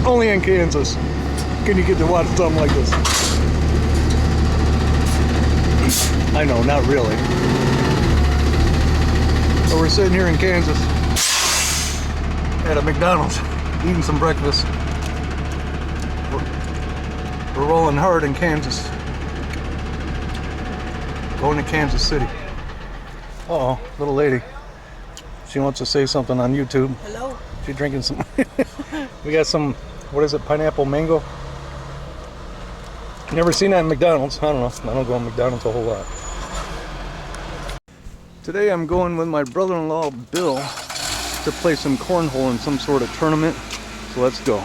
Only in Kansas can you get to watch something like this. I know, not really. So we're sitting here in Kansas at a McDonald's eating some breakfast. We're rolling hard in Kansas. Going to Kansas City. Uh-oh, little lady. She wants to say something on YouTube. Hello. She's drinking some. We got some, what is it, pineapple mango? Never seen that in McDonald's. I don't know. I don't go to McDonald's a whole lot. Today I'm going with my brother-in-law Bill to play some cornhole in some sort of tournament. So let's go.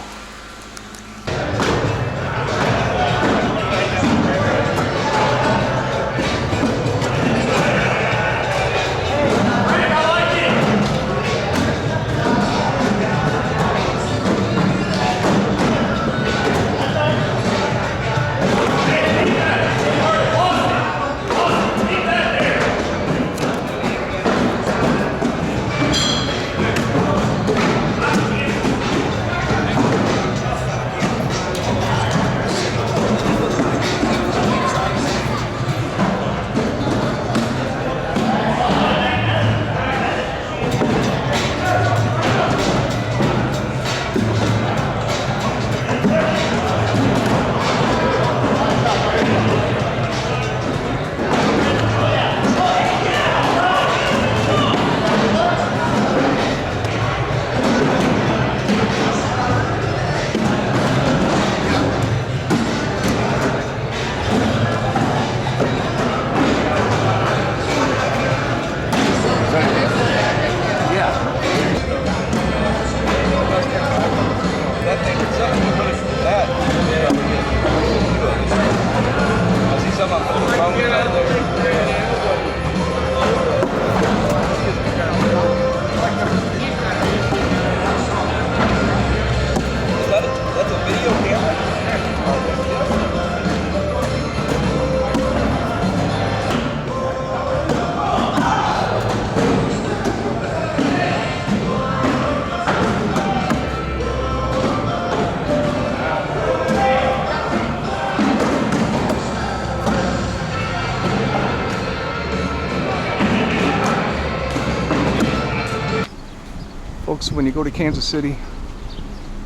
Folks, when you go to Kansas City,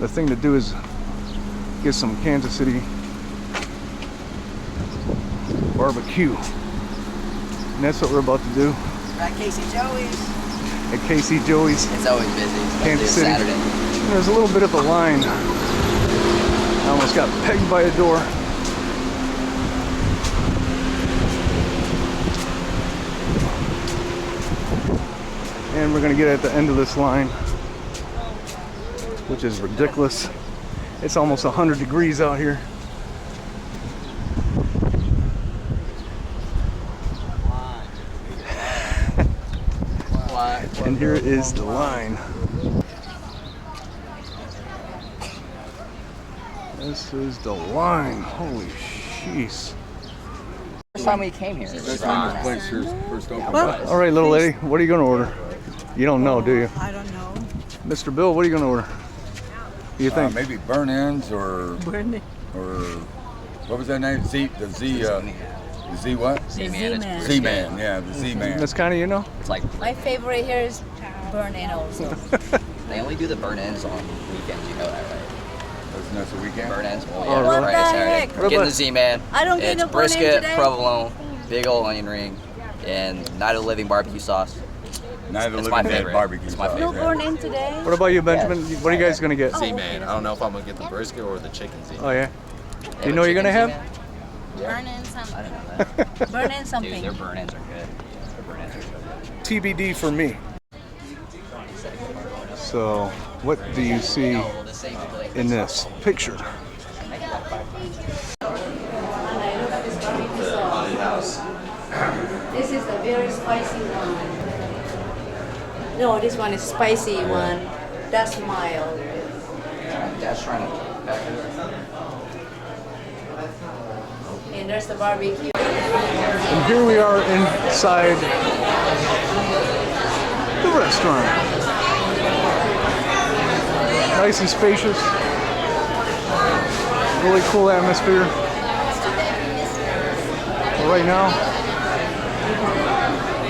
the thing to do is get some Kansas City barbecue. And that's what we're about to do. At Casey Joey's. At Casey Joey's. It's always busy. Kansas City. Saturday. And there's a little bit of a line. I almost got pegged by a door. And we're gonna get at the end of this line, which is ridiculous. It's almost 100 degrees out here. And here is the line. This is the line. Holy jeez. First time we came here. First time this place here first opened. All right, little lady, what are you gonna order? You don't know, do you? I don't know. Mr. Bill, what are you gonna order? What do you think? Maybe burn ends or what was that name? Z what? Z-Man. Z-Man, yeah, the Z-Man. That's kind of, you know? It's like My favorite here is burn in also. they only do the burn ends on weekends. You know that, right? That's a weekend. Burn ends. Well, Oh, yeah, really? Friday, What the Saturday. heck? What Get about- the Z-Man. I don't get It's no burn in brisket, today. provolone, big old onion ring, and Night of the Living barbecue sauce. Night of the It's my Living Dead favorite. barbecue It's my sauce. No favorite. burn in today. What about you, Benjamin? What are you guys gonna get? Z-Man. I don't know if I'm gonna get the brisket or the chicken Z-Man. Oh yeah. Do you know what you're gonna have? Burn in something. I don't know that. Burn in Dude, something. their burn ends are good. Their burn ends are so good. TBD for me. So, what do you see in this picture? This is a very spicy one. No, this one is spicy one. That's mild. Dad's trying to back it. And there's the barbecue. And here we are inside the restaurant. Nice and spacious. Really cool atmosphere. But right now,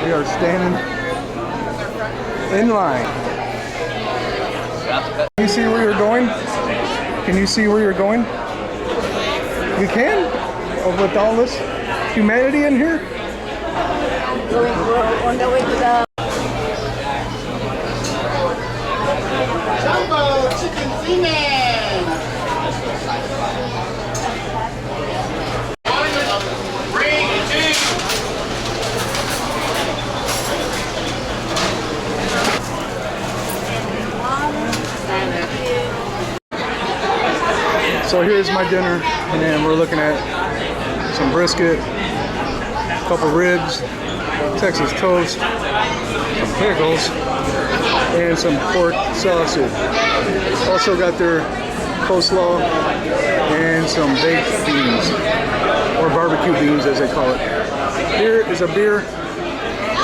we are standing in line. Can you see where you're going? Can you see where you're going? You can? Oh, with all this humanity in here? We're on the way to the Jumbo chicken seaman. So here's my dinner, and we're looking at some brisket, a couple ribs, Texas toast, some pickles, and some pork sausage. Also got their coleslaw and some baked beans, or barbecue beans as they call it. Here is a beer,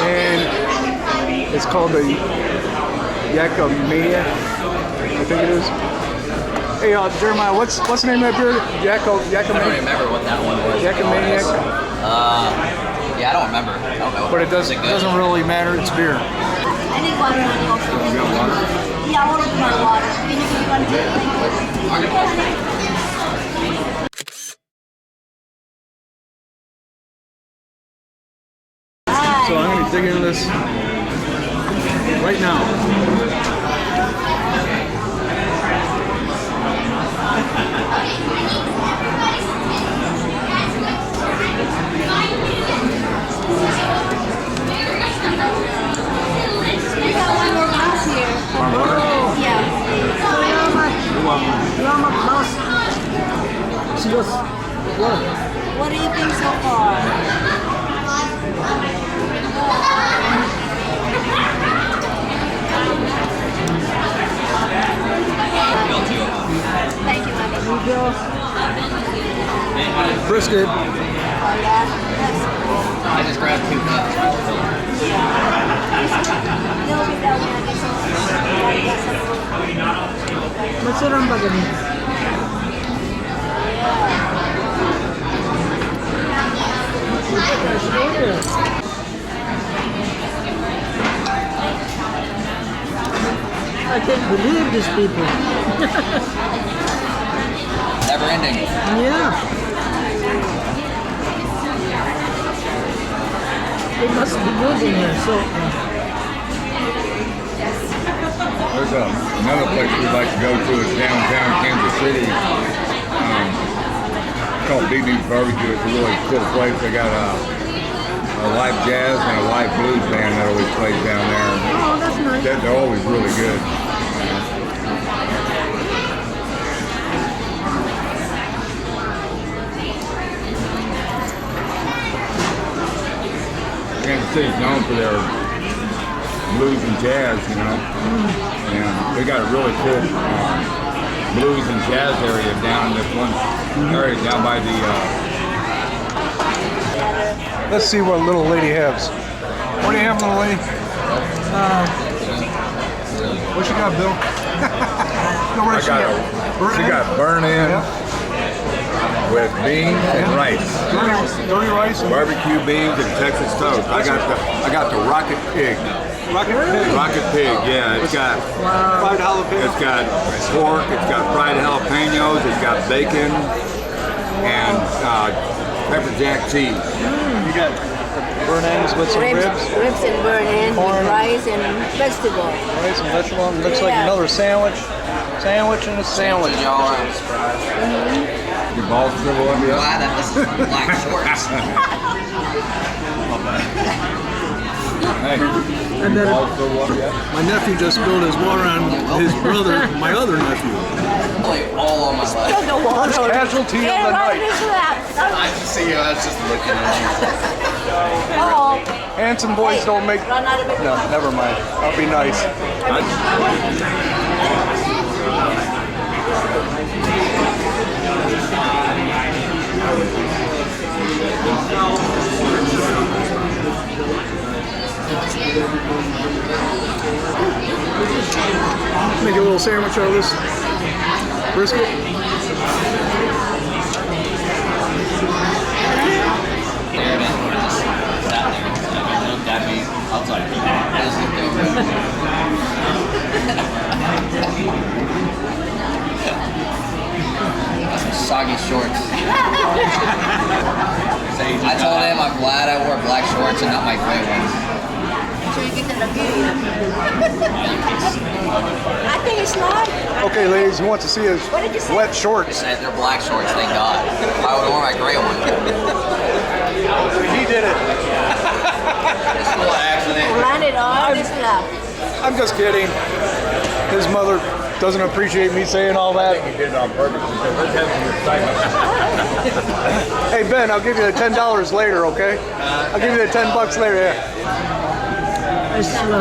and it's called the Yakamania, I think it is. Hey, Jeremiah, what's the name of that beer? I don't remember what that one was. Yakamaniac? Yeah, I don't remember. I don't know. But it doesn't really matter, it's beer. I need water on you also. You got water? Yeah, I want to my water. Can you give me one too? So I'm going to dig into this right now. We got one more glass here. Warm water? Yeah. She goes, what? What do you think so far? Thank you, honey. Brisket. Oh, yeah? That's cool. I just grabbed 2 cups. They'll be down there. Get some. Masarap ba ganun? I can't believe these people. Never ending. Yeah. It must be good in here, so... There's another place we'd like to go to. It's downtown Kansas City. It's called BBQ. It's a really cool place. They got a live jazz and a live blues band that always plays down there. Oh, that's nice. They're always really good. Kansas City's known for their blues and jazz, you know. And they got a really cool blues and jazz area down in this one area down by the Let's see what little lady has. What do you have, little lady? What you got, Bill? No, where's she at? she got burn-in with beans and rice. Dirty rice? Barbecue beans and Texas toast. I got the Rocket Pig. Rocket pig. Rocket Pig, yeah. It's got Fried jalapeno. It's got pork, it's got fried jalapenos, it's got bacon, and pepper jack cheese. You got burn ends with some ribs. Ribs and burn-in Corn. with rice and vegetable. Rice and vegetable. It looks like Yeah. another sandwich. Sandwich and a sandwich. Y'all are surprised. Your balls dribble up your Glad that this is black shorts. Hey, And then balls dribble up your My nephew just spilled his water on his brother, my other nephew. Like all on my life. The water. Casualty of the night. I just see you. I was just looking at you. Oh, Handsome boys don't make. run out of it. No, never mind. I'll be nice. Make a little sandwich out of this. Brisket. Some soggy shorts. I told him I'm glad I wore black shorts and not my gray ones. So you get the review. I think it's not. Okay, ladies, he wants to see his What did you say? wet shorts. Said they're black shorts, thank God. I would have worn my gray ones. He did it. It's a little accident. Landed all this stuff. I'm just kidding. His mother doesn't appreciate me saying all that. He did it on purpose. He said, let's have some excitement. Hey Ben, I'll give you the $10 later, okay? I'll give you the $10 later. Yeah. It's slow.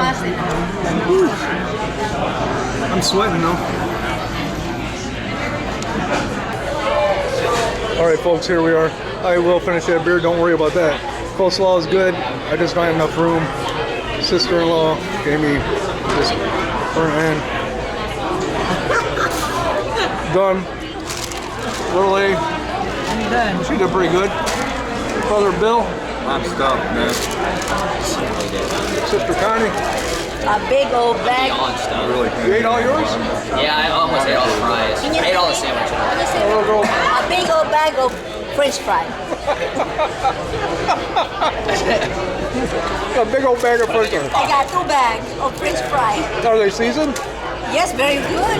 I'm sweating though. All right, folks, here we are. I will finish that beer. Don't worry about that. Coleslaw is good. I just don't have enough room. Sister-in-law gave me this burnt end. Done. Little A. I'm done. She did pretty good. Brother Bill. I'm stuffed, man. Sister Connie. A big old bag. Really You ate all yours? Yeah, I almost ate all the fries. I ate all the sandwiches. Little girl. A big old bag of French fry. A big old bag of French fries. I got 2 bags of French fry. Are they seasoned? Yes, very good.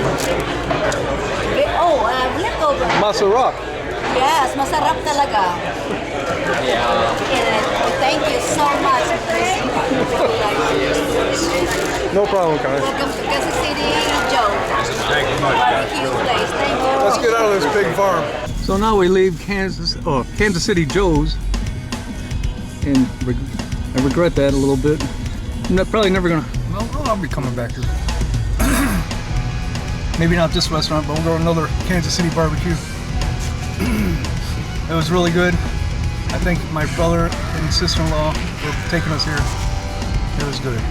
Oh, leftover. Masarap. Yes, masarap talaga. Yeah. Thank you so much. No problem, Connie. Welcome to Kansas City, Joe. Thank you much, guys. Barbecue place. Thank you. Let's get out of this big farm. So now we leave Kansas City Joe's, and I regret that a little bit. I'm probably never gonna. Well, I'll be coming back here. Maybe not this restaurant, but we'll go to another Kansas City barbecue. It was really good. I think my brother and sister-in-law were taking us here. It was good.